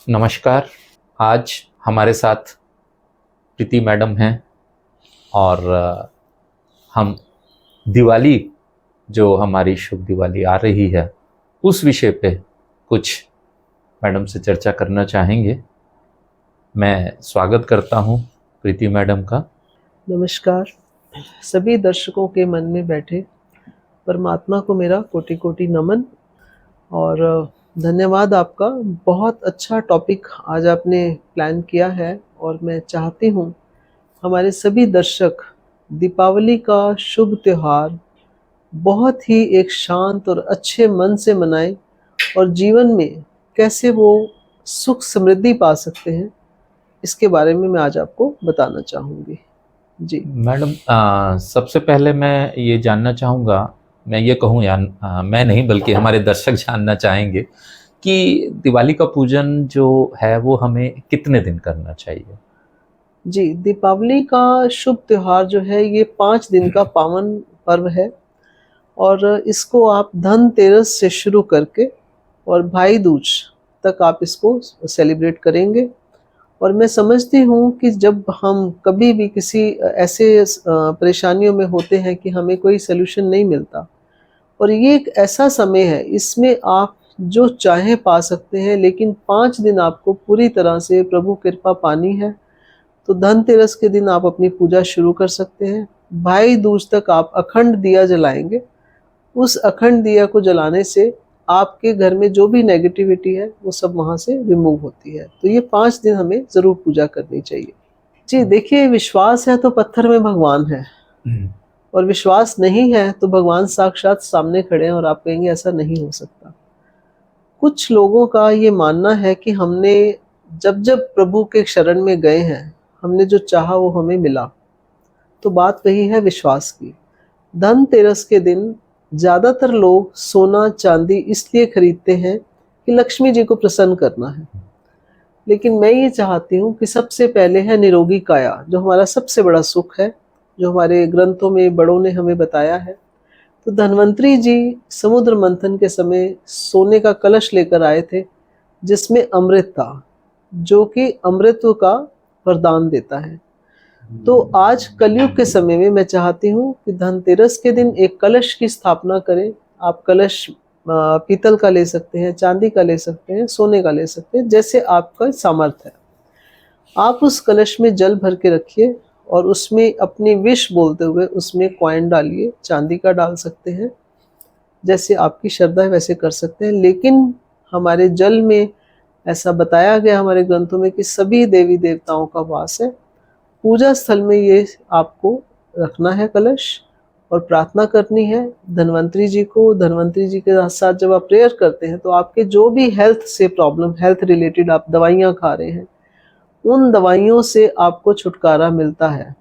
नमस्कार। आज हमारे साथ प्रीति मैडम हैं और हम दिवाली, जो हमारी शुभ दिवाली आ रही है, उस विषय पे कुछ मैडम से चर्चा करना चाहेंगे। मैं स्वागत करता हूं प्रीति मैडम का। नमस्कार। सभी दर्शकों के मन में बैठे परमात्मा को मेरा कोटि कोटि नमन और धन्यवाद आपका। बहुत अच्छा टॉपिक आज आपने प्लान किया है और मैं चाहती हूँ हमारे सभी दर्शक दीपावली का शुभ त्यौहार बहुत ही एक शांत और अच्छे मन से मनाएं और जीवन में कैसे वो सुख समृद्धि पा सकते हैं, इसके बारे में मैं आज आपको बताना चाहूँगी। जी मैडम, सबसे पहले मैं ये जानना चाहूँगा, मैं ये कहूँ या मैं नहीं बल्कि हमारे दर्शक जानना चाहेंगे कि दिवाली का पूजन जो है वो हमें कितने दिन करना चाहिए? जी, दीपावली का शुभ त्योहार जो है ये 5 दिन का पावन पर्व है और इसको आप धनतेरस से शुरू करके और भाई दूज तक आप इसको सेलिब्रेट करेंगे। और मैं समझती हूँ कि जब हम कभी भी किसी ऐसे परेशानियों में होते हैं कि हमें कोई सॉल्यूशन नहीं मिलता और ये एक ऐसा समय है, इसमें आप जो चाहें पा सकते हैं, लेकिन 5 दिन आपको पूरी तरह से प्रभु कृपा पानी है। तो धनतेरस के दिन आप अपनी पूजा शुरू कर सकते हैं। भाई दूज तक आप अखंड दिया जलाएंगे। उस अखंड दिया को जलाने से आपके घर में जो भी नेगेटिविटी है वो सब वहाँ से रिमूव होती है। तो ये 5 दिन हमें ज़रूर पूजा करनी चाहिए। जी देखिए, विश्वास है तो पत्थर में भगवान है और विश्वास नहीं है तो भगवान साक्षात सामने खड़े हैं और आप कहेंगे ऐसा नहीं हो सकता। कुछ लोगों का ये मानना है कि हमने जब जब प्रभु के शरण में गए हैं, हमने जो चाहा वो हमें मिला। तो बात वही है विश्वास की। धनतेरस के दिन ज़्यादातर लोग सोना चांदी इसलिए खरीदते हैं कि लक्ष्मी जी को प्रसन्न करना है, लेकिन मैं ये चाहती हूँ कि सबसे पहले है निरोगी काया, जो हमारा सबसे बड़ा सुख है, जो हमारे ग्रंथों में बड़ों ने हमें बताया है। तो धन्वंतरी जी समुद्र मंथन के समय सोने का कलश लेकर आए थे जिसमें अमृत था, जो कि अमृत का वरदान देता है। तो आज कलयुग के समय में मैं चाहती हूँ कि धनतेरस के दिन एक कलश की स्थापना करें। आप कलश पीतल का ले सकते हैं, चांदी का ले सकते हैं, सोने का ले सकते हैं, जैसे आपका सामर्थ्य है। आप उस कलश में जल भर के रखिए और उसमें अपनी विश बोलते हुए उसमें कॉइन डालिए। चांदी का डाल सकते हैं, जैसे आपकी श्रद्धा है वैसे कर सकते हैं। लेकिन हमारे जल में ऐसा बताया गया हमारे ग्रंथों में कि सभी देवी देवताओं का वास है। पूजा स्थल में ये आपको रखना है कलश और प्रार्थना करनी है धन्वंतरी जी को। धन्वंतरी जी के साथ जब आप प्रेयर करते हैं तो आपके जो भी हेल्थ से प्रॉब्लम, हेल्थ रिलेटेड आप दवाइयाँ खा रहे हैं, उन दवाइयों से आपको छुटकारा मिलता है।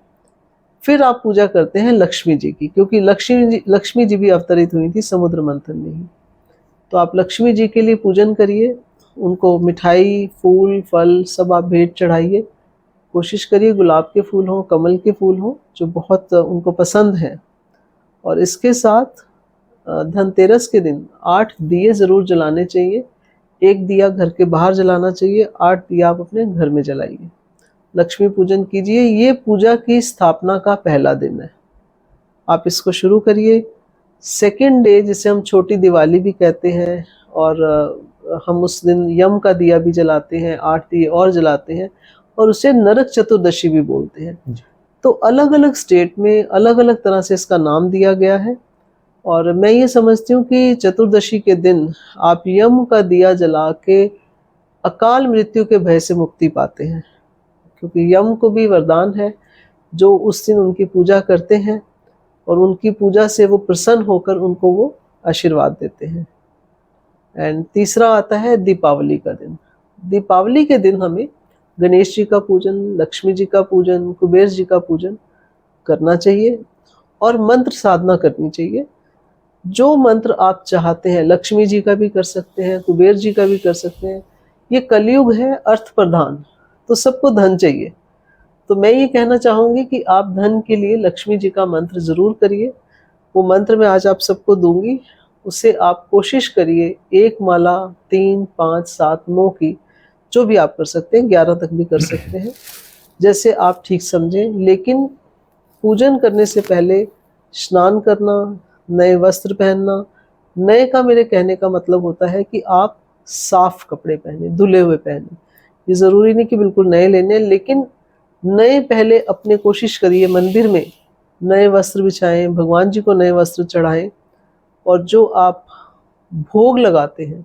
फिर आप पूजा करते हैं लक्ष्मी जी की, क्योंकि लक्ष्मी जी भी अवतरित हुई थी समुद्र मंथन में ही। तो आप लक्ष्मी जी के लिए पूजन करिए, उनको मिठाई, फूल, फल सब आप भेंट चढ़ाइए। कोशिश करिए गुलाब के फूल हों, कमल के फूल हों, जो बहुत उनको पसंद है। और इसके साथ धनतेरस के दिन 8 दिए ज़रूर जलाने चाहिए। 1 दिया घर के बाहर जलाना चाहिए, 8 दिया आप अपने घर में जलाइए। लक्ष्मी पूजन कीजिए। ये पूजा की स्थापना का पहला दिन है, आप इसको शुरू करिए। सेकेंड डे, जिसे हम छोटी दिवाली भी कहते हैं, और हम उस दिन यम का दिया भी जलाते हैं, 8 दिए और जलाते हैं, और उसे नरक चतुर्दशी भी बोलते हैं। तो अलग अलग स्टेट में अलग अलग तरह से इसका नाम दिया गया है। और मैं ये समझती हूँ कि चतुर्दशी के दिन आप यम का दिया जला के अकाल मृत्यु के भय से मुक्ति पाते हैं, क्योंकि यम को भी वरदान है। जो उस दिन उनकी पूजा करते हैं और उनकी पूजा से वो प्रसन्न होकर उनको वो आशीर्वाद देते हैं। एंड तीसरा आता है दीपावली का दिन। दीपावली के दिन हमें गणेश जी का पूजन, लक्ष्मी जी का पूजन, कुबेर जी का पूजन करना चाहिए और मंत्र साधना करनी चाहिए। जो मंत्र आप चाहते हैं, लक्ष्मी जी का भी कर सकते हैं, कुबेर जी का भी कर सकते हैं। ये कलयुग है अर्थ प्रधान, तो सबको धन चाहिए। तो मैं ये कहना चाहूँगी कि आप धन के लिए लक्ष्मी जी का मंत्र ज़रूर करिए। वो मंत्र मैं आज आप सबको दूँगी, उसे आप कोशिश करिए 1 माला 3, 5, 7, 9 की जो भी आप कर सकते हैं, 11 तक भी कर सकते हैं, जैसे आप ठीक समझें। लेकिन पूजन करने से पहले स्नान करना, नए वस्त्र पहनना, नए का मेरे कहने का मतलब होता है कि आप साफ कपड़े पहने, धुले हुए पहने। ये ज़रूरी नहीं कि बिल्कुल नए लेने, लेकिन नए पहले अपने कोशिश करिए मंदिर में नए वस्त्र बिछाएं, भगवान जी को नए वस्त्र चढ़ाएं। और जो आप भोग लगाते हैं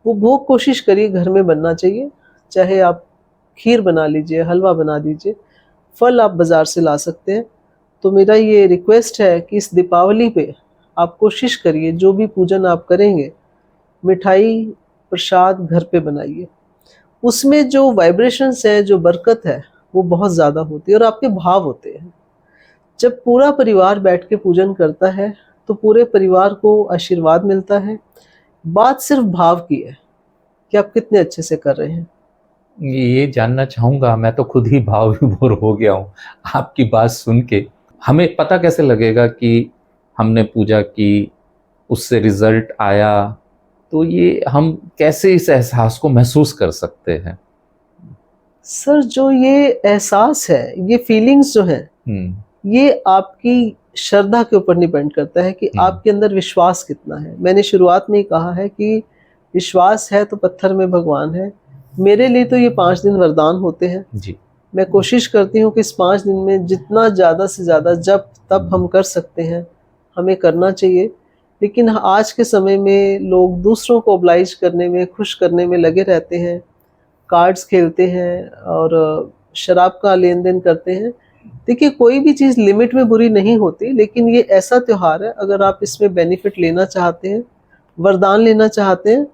वो भोग कोशिश करिए घर में बनना चाहिए। चाहे आप खीर बना लीजिए, हलवा बना दीजिए, फल आप बाज़ार से ला सकते हैं। तो मेरा ये रिक्वेस्ट है कि इस दीपावली पे आप कोशिश करिए जो भी पूजन आप करेंगे, मिठाई प्रसाद घर पे बनाइए। उसमें जो वाइब्रेशंस है, जो बरकत है, वो बहुत ज़्यादा होती है और आपके भाव होते हैं। जब पूरा परिवार बैठ के पूजन करता है तो पूरे परिवार को आशीर्वाद मिलता है। बात सिर्फ भाव की है कि आप कितने अच्छे से कर रहे हैं। ये जानना चाहूँगा, मैं तो खुद ही भाव विभोर हो गया हूँ आपकी बात सुन के। हमें पता कैसे लगेगा कि हमने पूजा की, उससे रिजल्ट आया? तो ये हम कैसे इस एहसास को महसूस कर सकते हैं? सर, जो ये एहसास है, ये फीलिंग्स जो हैं, ये आपकी श्रद्धा के ऊपर डिपेंड करता है कि आपके अंदर विश्वास कितना है। मैंने शुरुआत में ही कहा है कि विश्वास है तो पत्थर में भगवान है। मेरे लिए तो ये 5 दिन वरदान होते हैं जी। मैं कोशिश करती हूँ कि इस 5 दिन में जितना ज़्यादा से ज़्यादा जब तब हम कर सकते हैं हमें करना चाहिए। लेकिन आज के समय में लोग दूसरों को ऑब्लाइज करने में, खुश करने में लगे रहते हैं, कार्ड्स खेलते हैं और शराब का लेन देन करते हैं। देखिए, कोई भी चीज़ लिमिट में बुरी नहीं होती, लेकिन ये ऐसा त्यौहार है, अगर आप इसमें बेनिफिट लेना चाहते हैं, वरदान लेना चाहते हैं,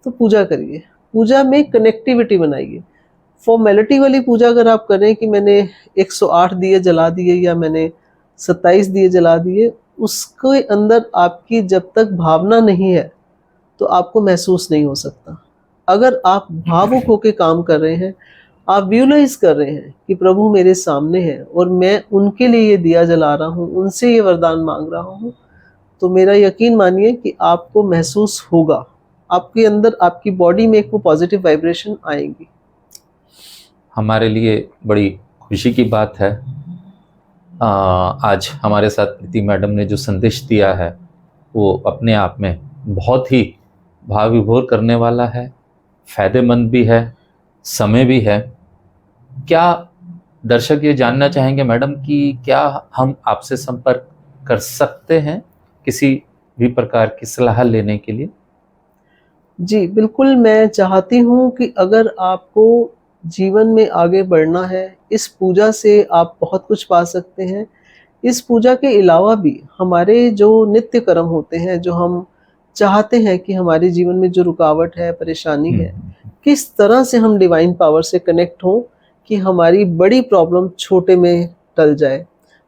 तो पूजा करिए। पूजा में कनेक्टिविटी बनाइए। फॉर्मेलिटी वाली पूजा अगर आप करें कि मैंने 108 दिए जला दिए या मैंने 27 दिए जला दिए, उसके अंदर आपकी जब तक भावना नहीं है तो आपको महसूस नहीं हो सकता। अगर आप भावुक होकर काम कर रहे हैं, आप विजुअलाइज कर रहे हैं कि प्रभु मेरे सामने हैं और मैं उनके लिए ये दिया जला रहा हूँ, उनसे ये वरदान मांग रहा हूँ, तो मेरा यकीन मानिए कि आपको महसूस होगा, आपके अंदर, आपकी बॉडी में एक वो पॉजिटिव वाइब्रेशन आएंगी। हमारे लिए बड़ी खुशी की बात है आज हमारे साथ प्रीति मैडम ने जो संदेश दिया है वो अपने आप में बहुत ही भाव विभोर करने वाला है, फ़ायदेमंद भी है, समय भी है। क्या दर्शक ये जानना चाहेंगे मैडम कि क्या हम आपसे संपर्क कर सकते हैं किसी भी प्रकार की सलाह लेने के लिए? जी, बिल्कुल। मैं चाहती हूँ कि अगर आपको जीवन में आगे बढ़ना है, इस पूजा से आप बहुत कुछ पा सकते हैं। इस पूजा के अलावा भी हमारे जो नित्य कर्म होते हैं, जो हम चाहते हैं कि हमारे जीवन में जो रुकावट है, परेशानी है, किस तरह से हम डिवाइन पावर से कनेक्ट हों कि हमारी बड़ी प्रॉब्लम छोटे में टल जाए।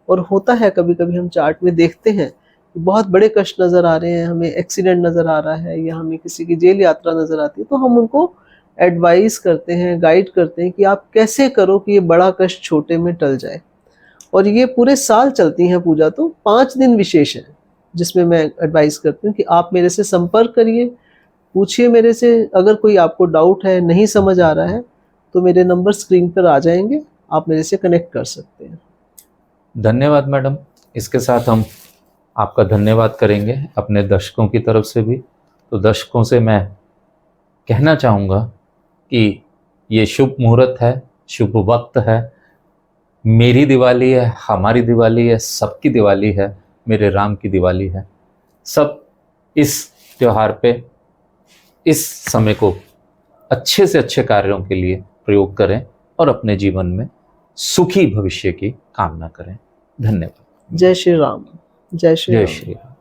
और होता है कभी-कभी हम चार्ट में देखते हैं बहुत बड़े कष्ट नज़र आ रहे हैं, हमें एक्सीडेंट नज़र आ रहा है या हमें किसी की जेल यात्रा नज़र आती है, तो हम उनको एडवाइस करते हैं, गाइड करते हैं कि आप कैसे करो कि ये बड़ा कष्ट छोटे में टल जाए। और ये पूरे साल चलती हैं पूजा, तो 5 दिन विशेष हैं जिसमें मैं एडवाइस करती हूँ कि आप मेरे से संपर्क करिए, पूछिए मेरे से। अगर कोई आपको डाउट है, नहीं समझ आ रहा है, तो मेरे नंबर स्क्रीन पर आ जाएंगे, आप मेरे से कनेक्ट कर सकते हैं। धन्यवाद मैडम। इसके साथ हम आपका धन्यवाद करेंगे अपने दर्शकों की तरफ से भी। तो दर्शकों से मैं कहना चाहूँगा कि ये शुभ मुहूर्त है, शुभ वक्त है। मेरी दिवाली है, हमारी दिवाली है, सबकी दिवाली है, मेरे राम की दिवाली है। सब इस त्यौहार पे इस समय को अच्छे से अच्छे कार्यों के लिए प्रयोग करें और अपने जीवन में सुखी भविष्य की कामना करें। धन्यवाद। जय श्री राम। जय श्री राम। जय श्री राम।